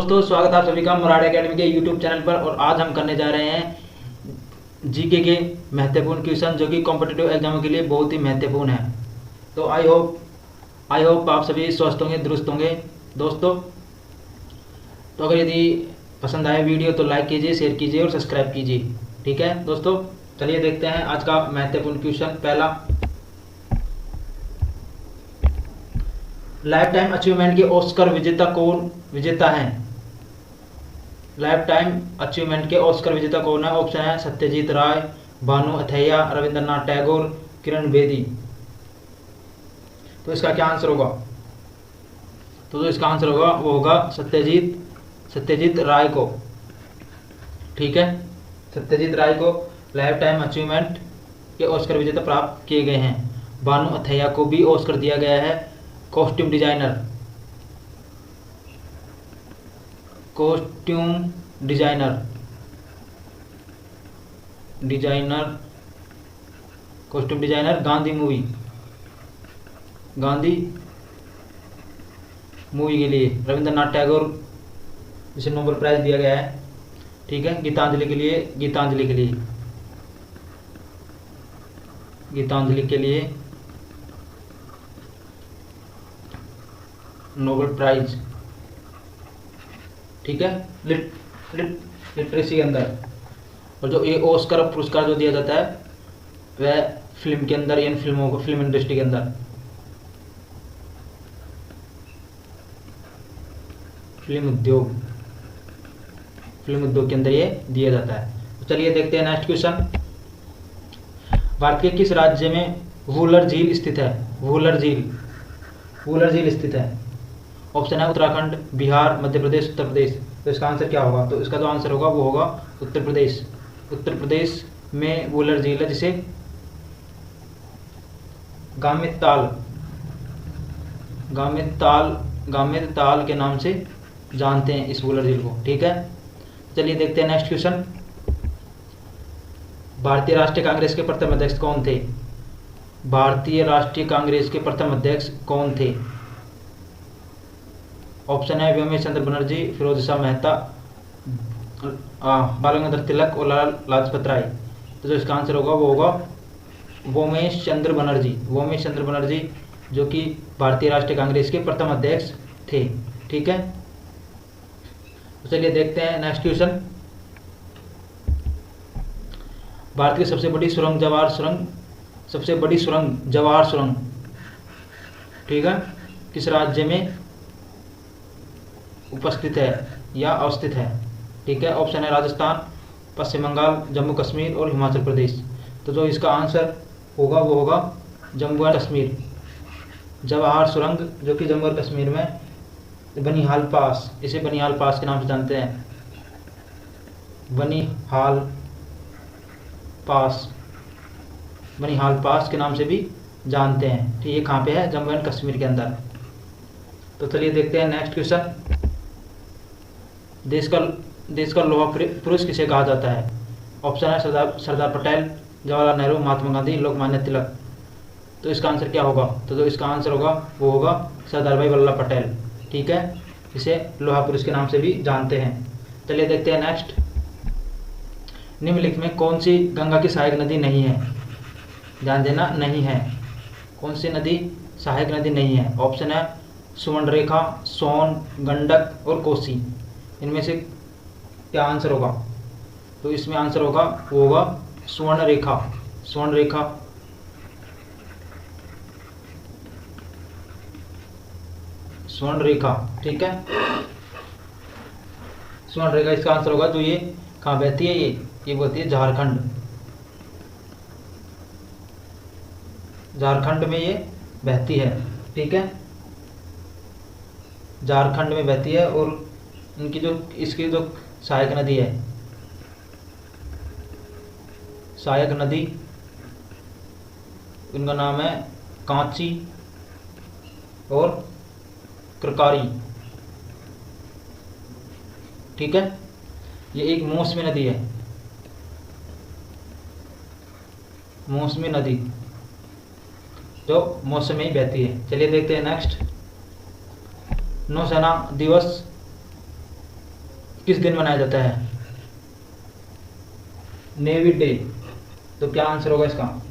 दोस्तों, स्वागत है आप सभी का मराठी एकेडमी के यूट्यूब चैनल पर। और आज हम करने जा रहे हैं जीके के महत्वपूर्ण क्वेश्चन जो कि कॉम्पिटिटिव एग्जामों के लिए बहुत ही महत्वपूर्ण है। तो आई होप आप सभी स्वस्थ होंगे, दुरुस्त होंगे दोस्तों। तो अगर यदि पसंद आए वीडियो तो लाइक कीजिए, शेयर कीजिए और सब्सक्राइब कीजिए। ठीक है दोस्तों, चलिए देखते हैं आज का महत्वपूर्ण क्वेश्चन। पहला, लाइफ टाइम अचीवमेंट के ऑस्कर विजेता हैं। लाइफ टाइम अचीवमेंट के ऑस्कर विजेता कौन है? ऑप्शन है सत्यजीत राय, भानु अथैया, रविंद्रनाथ टैगोर, किरण बेदी। तो इसका क्या आंसर होगा? तो जो इसका आंसर होगा वो होगा सत्यजीत राय को। ठीक है, सत्यजीत राय को लाइफ टाइम अचीवमेंट के ऑस्कर विजेता प्राप्त किए गए हैं। भानु अथैया को भी ऑस्कर दिया गया है कॉस्ट्यूम डिजाइनर गांधी मूवी के लिए। रविंद्रनाथ टैगोर जिसे नोबेल प्राइज दिया गया है। ठीक है, गीतांजलि के लिए नोबेल प्राइज। ठीक है, लिटरेसी के अंदर। और जो ये ऑस्कर पुरस्कार जो दिया जाता है वह फिल्म के अंदर, इन फिल्मों को, फिल्म इंडस्ट्री के अंदर, फिल्म उद्योग के अंदर ये दिया जाता है। तो चलिए देखते हैं नेक्स्ट क्वेश्चन। भारत के किस राज्य में वूलर झील स्थित है? ऑप्शन है उत्तराखंड, बिहार, मध्य प्रदेश, उत्तर प्रदेश। तो इसका आंसर क्या होगा? तो इसका जो आंसर होगा वो होगा उत्तर प्रदेश में वूलर झील है, जिसे गामित ताल के नाम से जानते हैं इस वूलर झील को। ठीक है, चलिए देखते हैं नेक्स्ट क्वेश्चन। भारतीय राष्ट्रीय कांग्रेस के प्रथम अध्यक्ष कौन थे? ऑप्शन है व्योमेश चंद्र बनर्जी, फिरोज शाह मेहता, बाल गंगाधर तिलक और लाला लाजपत राय। तो जो इसका आंसर होगा वो होगा व्योमेश चंद्र बनर्जी, जो कि भारतीय राष्ट्रीय कांग्रेस के प्रथम अध्यक्ष थे। ठीक है, तो चलिए देखते हैं नेक्स्ट क्वेश्चन। भारत की सबसे बड़ी जवाहर सुरंग, ठीक है, किस राज्य में उपस्थित है या अवस्थित है? ठीक है, ऑप्शन है राजस्थान, पश्चिम बंगाल, जम्मू कश्मीर और हिमाचल प्रदेश। तो जो इसका आंसर होगा वो होगा जम्मू एंड कश्मीर। जवाहर सुरंग जो कि जम्मू और कश्मीर में बनिहाल पास, इसे बनिहाल पास के नाम से जानते हैं। बनिहाल पास के नाम से भी जानते हैं। ठीक है, कहाँ पे है? जम्मू एंड कश्मीर के अंदर। तो चलिए देखते हैं नेक्स्ट क्वेश्चन। देश का लोहा पुरुष किसे कहा जाता है? ऑप्शन है सरदार पटेल, जवाहरलाल नेहरू, महात्मा गांधी, लोकमान्य तिलक। तो इसका आंसर क्या होगा? तो जो इसका आंसर होगा वो होगा सरदार भाई वल्लभ पटेल। ठीक है, इसे लोहा पुरुष के नाम से भी जानते हैं। चलिए देखते हैं नेक्स्ट। निम्नलिखित में कौन सी गंगा की सहायक नदी नहीं है? ध्यान देना, नहीं है। कौन सी नदी सहायक नदी नहीं है? ऑप्शन है सुवर्णरेखा, सोन, गंडक और कोसी। इनमें से क्या आंसर होगा? तो इसमें आंसर होगा वो होगा सुवर्णरेखा। ठीक है, सुवर्णरेखा इसका आंसर होगा। जो ये कहाँ बहती है? ये बहती है झारखंड में ये बहती है। ठीक है, झारखंड में बहती है। और इसकी जो सहायक नदी, इनका नाम है कांची और कृकारी। ठीक है, ये एक मौसमी नदी है, जो मौसम में ही बहती है। चलिए देखते हैं नेक्स्ट। नौसेना दिवस किस दिन मनाया जाता है? Navy day. तो क्या आंसर होगा इसका?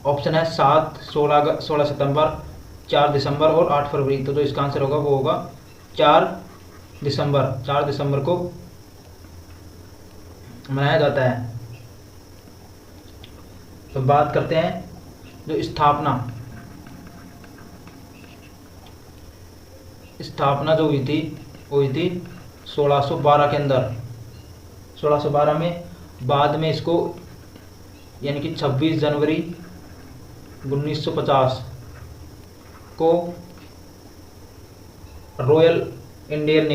ऑप्शन है 7, 16 सितंबर, 4 दिसंबर और 8 फरवरी। तो जो इसका आंसर होगा वो होगा 4 दिसंबर। 4 दिसंबर को मनाया जाता है। तो बात करते हैं जो स्थापना जो हुई थी वो हुई थी 1612 के अंदर। 1612 में बाद में इसको यानी कि 26 जनवरी 1950 को रॉयल इंडियन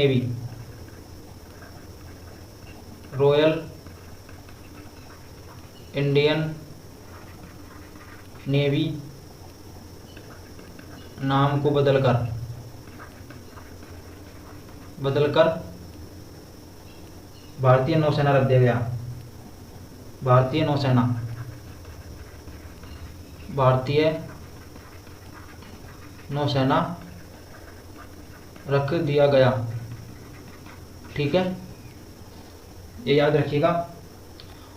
नेवी नाम को बदलकर भारतीय नौसेना रख दिया गया। भारतीय नौसेना रख दिया गया। ठीक है, ये याद रखिएगा।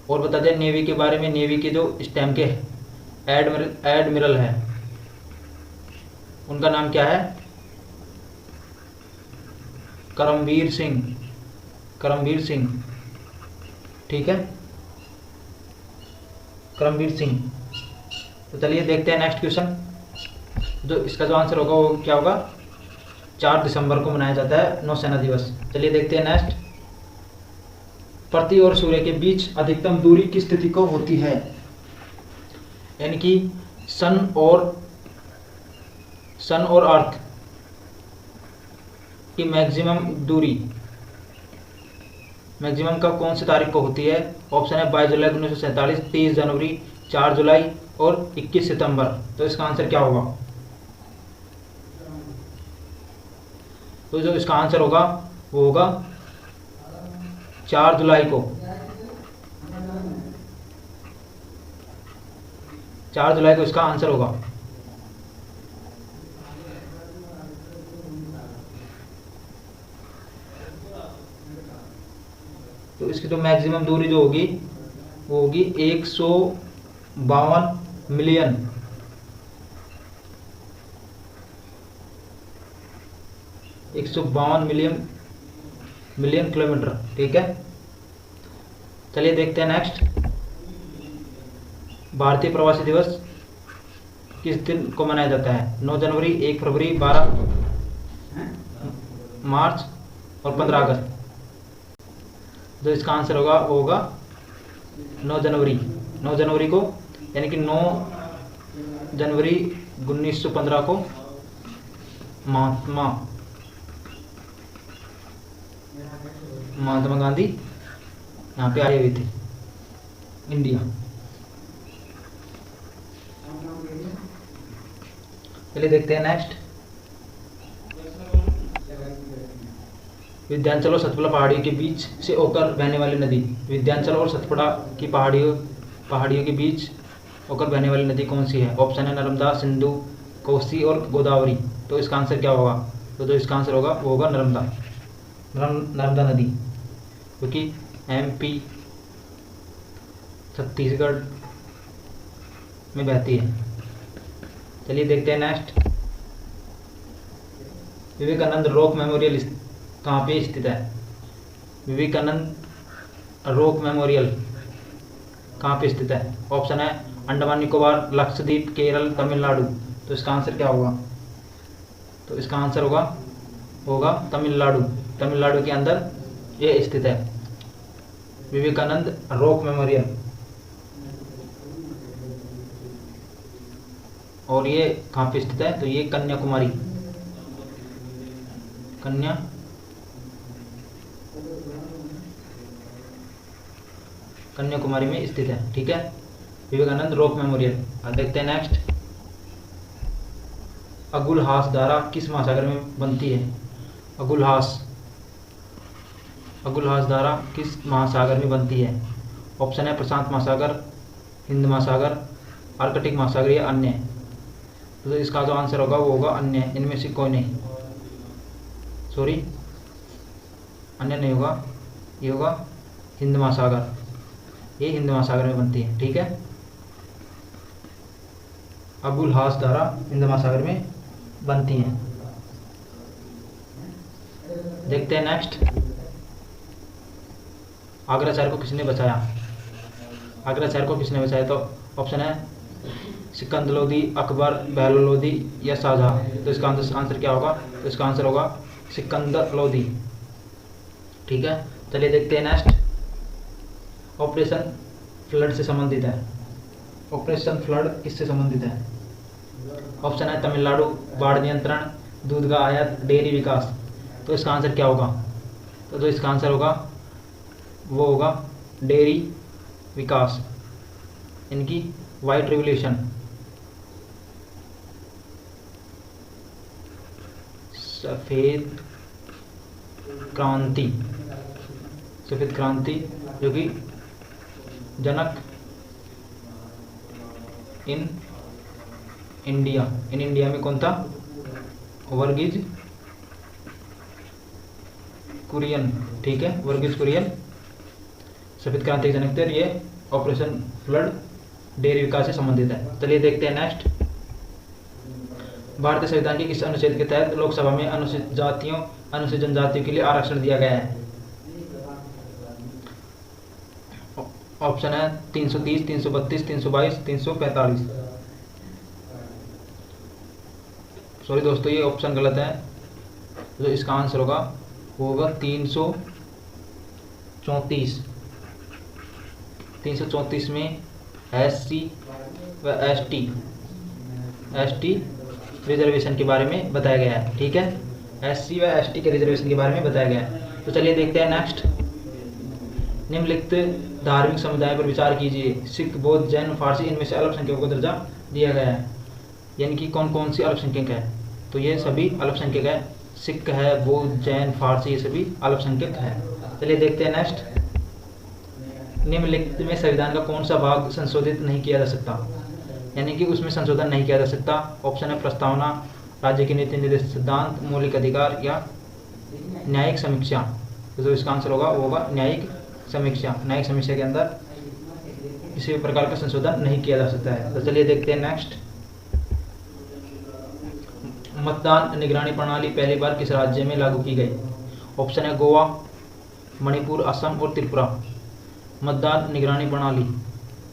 और बता दें नेवी के बारे में, नेवी के जो इस टाइम के एडमिरल है उनका नाम क्या है? करमवीर सिंह। ठीक है, करमवीर सिंह। तो चलिए देखते हैं नेक्स्ट क्वेश्चन। जो इसका जो आंसर होगा वो क्या होगा? 4 दिसंबर को मनाया जाता है नौसेना दिवस। चलिए देखते हैं नेक्स्ट। पृथ्वी और सूर्य के बीच अधिकतम दूरी किस स्थिति को होती है? यानी कि सन और अर्थ की मैक्सिमम कब कौन सी तारीख को होती है? ऑप्शन है 22 जुलाई 1947, 30 जनवरी, 4 जुलाई और 21 सितंबर। तो इसका आंसर क्या होगा? तो जो इसका आंसर होगा वो होगा 4 जुलाई को। 4 जुलाई को इसका आंसर होगा। तो इसकी तो मैक्सिमम दूरी जो होगी वो होगी 152 मिलियन 152 मिलियन किलोमीटर। ठीक है, चलिए देखते हैं नेक्स्ट। भारतीय प्रवासी दिवस किस दिन को मनाया जाता है? 9 जनवरी, 1 फरवरी, 12 मार्च और 15 अगस्त। जो इसका आंसर होगा वो होगा 9 जनवरी। 9 जनवरी को यानी कि 9 जनवरी 1915 को महात्मा गांधी यहाँ पे आए हुए थे इंडिया। चलिए देखते हैं नेक्स्ट। विंध्याचल और सतपुड़ा पहाड़ियों के बीच से होकर बहने वाली नदी। विंध्याचल और सतपुड़ा की पहाड़ियों के बीच होकर बहने वाली नदी कौन सी है? ऑप्शन है नर्मदा, सिंधु, कोसी और गोदावरी। तो इसका आंसर क्या होगा? तो जो इसका आंसर होगा वो होगा नर्मदा नदी, क्योंकि MP छत्तीसगढ़ में बहती है। चलिए देखते हैं नेक्स्ट। विवेकानंद रॉक मेमोरियल कहाँ पे स्थित है? विवेकानंद रॉक मेमोरियल कहाँ पे स्थित है? ऑप्शन है अंडमान निकोबार, लक्षद्वीप, केरल, तमिलनाडु। तो इसका आंसर क्या होगा? तो इसका आंसर होगा तमिलनाडु के अंदर ये स्थित है विवेकानंद रॉक मेमोरियल। और ये कहाँ पे स्थित है? तो ये कन्याकुमारी में स्थित है। ठीक है, विवेकानंद रॉक मेमोरियल। अब देखते हैं नेक्स्ट। अगुलहास धारा किस महासागर में बनती है? अगुलहास धारा किस महासागर में बनती है? ऑप्शन है प्रशांत महासागर, हिंद महासागर, आर्कटिक महासागर या अन्य। तो इसका जो आंसर होगा वो होगा अन्य, इनमें से कोई नहीं। अन्य नहीं होगा, ये होगा हिंद महासागर, ये हिंद महासागर में बनती है। ठीक है, अबुल हास धारा हिंद महासागर में बनती हैं। देखते हैं नेक्स्ट, आगरा शहर को किसने बचाया? आगरा शहर को किसने बचाया? तो ऑप्शन है सिकंदर लोदी, अकबर, बहलोल लोदी या शाहजहां। तो इसका आंसर क्या होगा? तो इसका आंसर होगा सिकंदर लोदी। ठीक है, चलिए देखते हैं नेक्स्ट, ऑपरेशन फ्लड से संबंधित है। ऑपरेशन फ्लड किससे संबंधित है? ऑप्शन है तमिलनाडु, बाढ़ नियंत्रण, दूध का आयात, डेयरी विकास। तो इसका आंसर क्या होगा? तो इसका आंसर होगा, वो होगा डेयरी विकास, इनकी वाइट रिवोल्यूशन, सफ़ेद क्रांति, सफ़ेद क्रांति जो कि जनक इन इंडिया में कौन था? वर्गीज कुरियन। ठीक है, वर्गीज कुरियन सफ़ेद क्रांति के जनक थे। ये ऑपरेशन फ्लड डेयरी विकास से संबंधित है। चलिए देखते हैं नेक्स्ट, भारतीय संविधान के किस अनुच्छेद के तहत लोकसभा में अनुसूचित जातियों, अनुसूचित जनजातियों के लिए आरक्षण दिया गया है? ऑप्शन है 330, 332, 322, 345। सॉरी दोस्तों, ये ऑप्शन गलत है। तो इसका आंसर होगा, वो होगा 334। 334 में SC व ST रिजर्वेशन के बारे में बताया गया है। ठीक है, SC व ST के रिजर्वेशन के बारे में बताया गया है। तो चलिए देखते हैं नेक्स्ट, निम्नलिखित धार्मिक समुदाय पर विचार कीजिए। सिख, बौद्ध, जैन, फारसी, इनमें से अल्पसंख्यकों को दर्जा दिया गया है। यानी कि कौन कौन सी अल्पसंख्यक है? तो ये सभी अल्पसंख्यक है, सिख है, बौद्ध, जैन, फारसी, ये सभी अल्पसंख्यक है। चलिए देखते हैं नेक्स्ट, निम्नलिखित में संविधान का कौन सा भाग संशोधित नहीं किया जा सकता? यानी कि उसमें संशोधन नहीं किया जा सकता। ऑप्शन है प्रस्तावना, राज्य की नीति निर्देश सिद्धांत, मौलिक अधिकार या न्यायिक समीक्षा। तो जो इसका आंसर होगा वो होगा न्यायिक समीक्षा। न्यायिक समीक्षा के अंदर किसी भी प्रकार का संशोधन नहीं किया जा सकता है। तो चलिए देखते हैं नेक्स्ट, मतदान निगरानी प्रणाली पहली बार किस राज्य में लागू की गई? ऑप्शन है गोवा, मणिपुर, असम और त्रिपुरा। मतदान निगरानी प्रणाली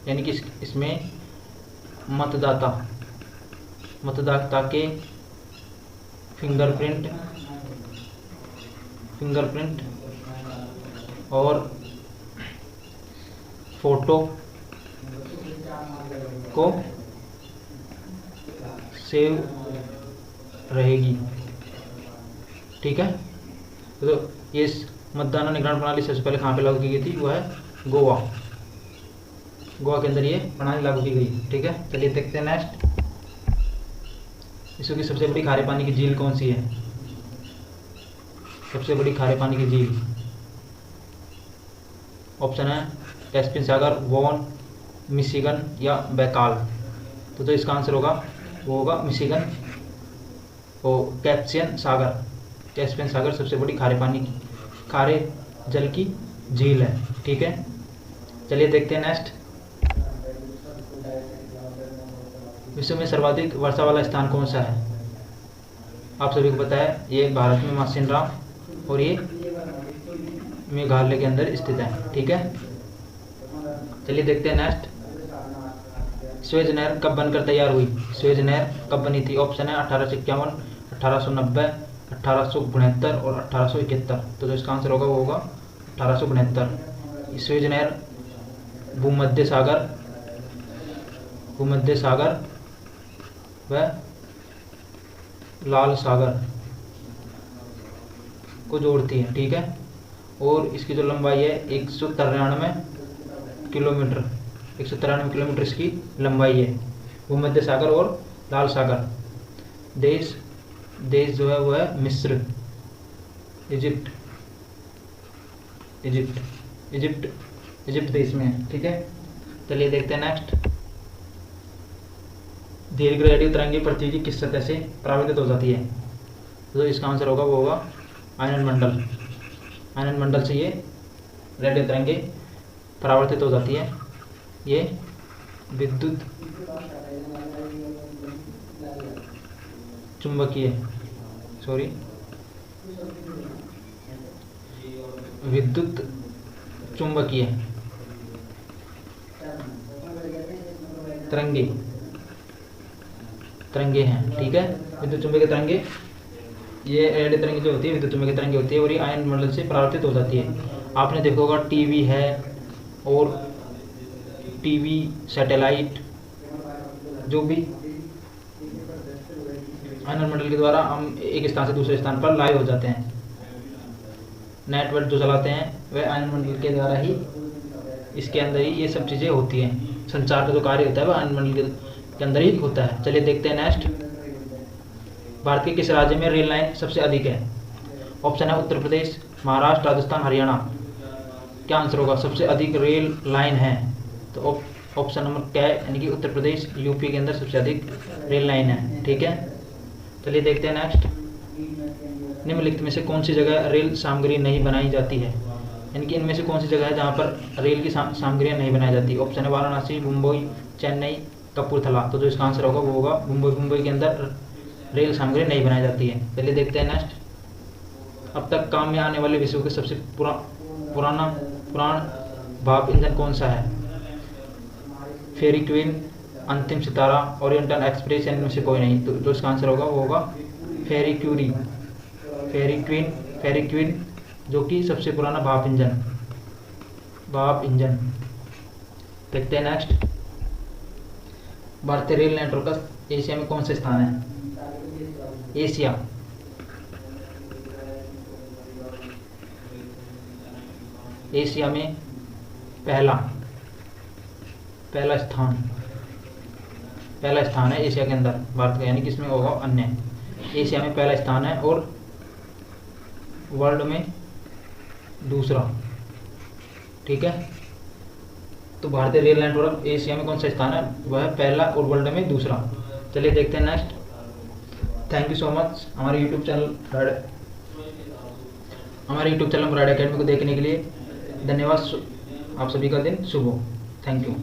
यानी कि इसमें मतदाता के फिंगरप्रिंट और फोटो को सेव रहेगी। ठीक है, तो ये मतदान निगरानी प्रणाली सबसे पहले कहाँ पे लागू की गई थी? वो है गोवा के अंदर ये प्रणाली लागू की गई। ठीक है, चलिए देखते हैं नेक्स्ट, विश्व की सबसे बड़ी खारे पानी की झील कौन सी है? सबसे बड़ी खारे पानी की झील, ऑप्शन है कैस्पियन सागर, वॉन, मिशिगन या बैकाल। तो इसका आंसर होगा, वो होगा मिशिगन और कैस्पियन सागर सबसे बड़ी खारे जल की झील है। ठीक है, चलिए देखते हैं नेक्स्ट, विश्व में सर्वाधिक वर्षा वाला स्थान कौन सा है? आप सभी को पता है, ये भारत में मासिनराम और ये मेघालय के अंदर स्थित है। ठीक है, चलिए देखते हैं नेक्स्ट, स्वेज नहर कब बनकर तैयार हुई? स्वेज नहर कब बनी थी? ऑप्शन है 1851, 1890, 1869 और 1871। तो जो इसका आंसर होगा वो होगा 1869। स्वेज नहर भूमध्य सागर व लाल सागर को जोड़ती है। ठीक है, और इसकी जो लंबाई है 193 किलोमीटर, 193 किलोमीटर इसकी लंबाई है। भूमध्य सागर और लाल सागर। देश जो है वो है मिस्र, इजिप्ट देश में है। ठीक है, चलिए देखते हैं नेक्स्ट, दीर्घ रेडियो तरंगी पृथ्वी की किस सतह से परावर्तित हो जाती है? तो इसका आंसर होगा वो होगा आयनन मंडल। आयनन मंडल से ये रेडियो तरंगे परावर्तित हो जाती है। ये विद्युत चुंबकीय विद्युत चुंबकीय तरंगे हैं, ठीक है। विद्युत चुंबकीय तरंगे, ये रेडियो तरंगे जो होती है विद्युत चुंबकीय तरंगे होती है और ये आयन मंडल से परावर्तित हो जाती है। आपने देखा होगा टीवी है और टीवी, सैटेलाइट, जो भी आयन मंडल के द्वारा हम एक स्थान से दूसरे स्थान पर लाइव हो जाते हैं। नेटवर्क जो चलाते हैं वह आयन मंडल के द्वारा ही, इसके अंदर ही ये सब चीज़ें होती हैं। संचार का जो कार्य होता है वह आयन मंडल के अंदर ही होता है। चलिए देखते हैं नेक्स्ट। भारत के किस राज्य में रेल लाइन सबसे अधिक है? ऑप्शन है उत्तर प्रदेश, महाराष्ट्र, राजस्थान, हरियाणा। क्या आंसर होगा? सबसे अधिक रेल लाइन है तो ऑप्शन नंबर क्या है, यानी कि उत्तर प्रदेश, यूपी के अंदर सबसे अधिक रेल लाइन है, ठीक है। चलिए देखते हैं नेक्स्ट। निम्नलिखित में से कौन सी जगह रेल सामग्री नहीं बनाई जाती है? यानी कि इनमें से कौन सी जगह है जहाँ पर रेल की सामग्रियाँ नहीं बनाई जाती? ऑप्शन है वाराणसी, मुंबई, चेन्नई, कपूरथला। तो जो इसका आंसर होगा वो होगा मुंबई। मुंबई के अंदर रेल सामग्री नहीं बनाई जाती है। चलिए देखते हैं नेक्स्ट। अब तक काम में आने वाले विश्व के सबसे पुरान भाप इंजन कौन सा है? फेरी क्वीन, अंतिम सितारा, ओरिएंटल एक्सप्रेस, इनमें से कोई नहीं। तो जो इसका आंसर होगा वो होगा फेरी क्वीन, जो कि सबसे पुराना भाप इंजन। देखते हैं नेक्स्ट। भारतीय रेल नेटवर्क का एशिया में कौन सा स्थान है? एशिया में पहला स्थान है एशिया के अंदर भारत का, यानी कि इसमें होगा अन्य। एशिया में पहला स्थान है और वर्ल्ड में दूसरा, ठीक है। तो भारतीय रेल नेटवर्क एशिया में कौन सा स्थान है? वह पहला और वर्ल्ड में दूसरा। चलिए देखते हैं next. Thank you so much हमारे यूट्यूब चैनल मुराद एकेडमी को देखने के लिए। धन्यवाद। आप सभी का दिन शुभ हो। Thank you.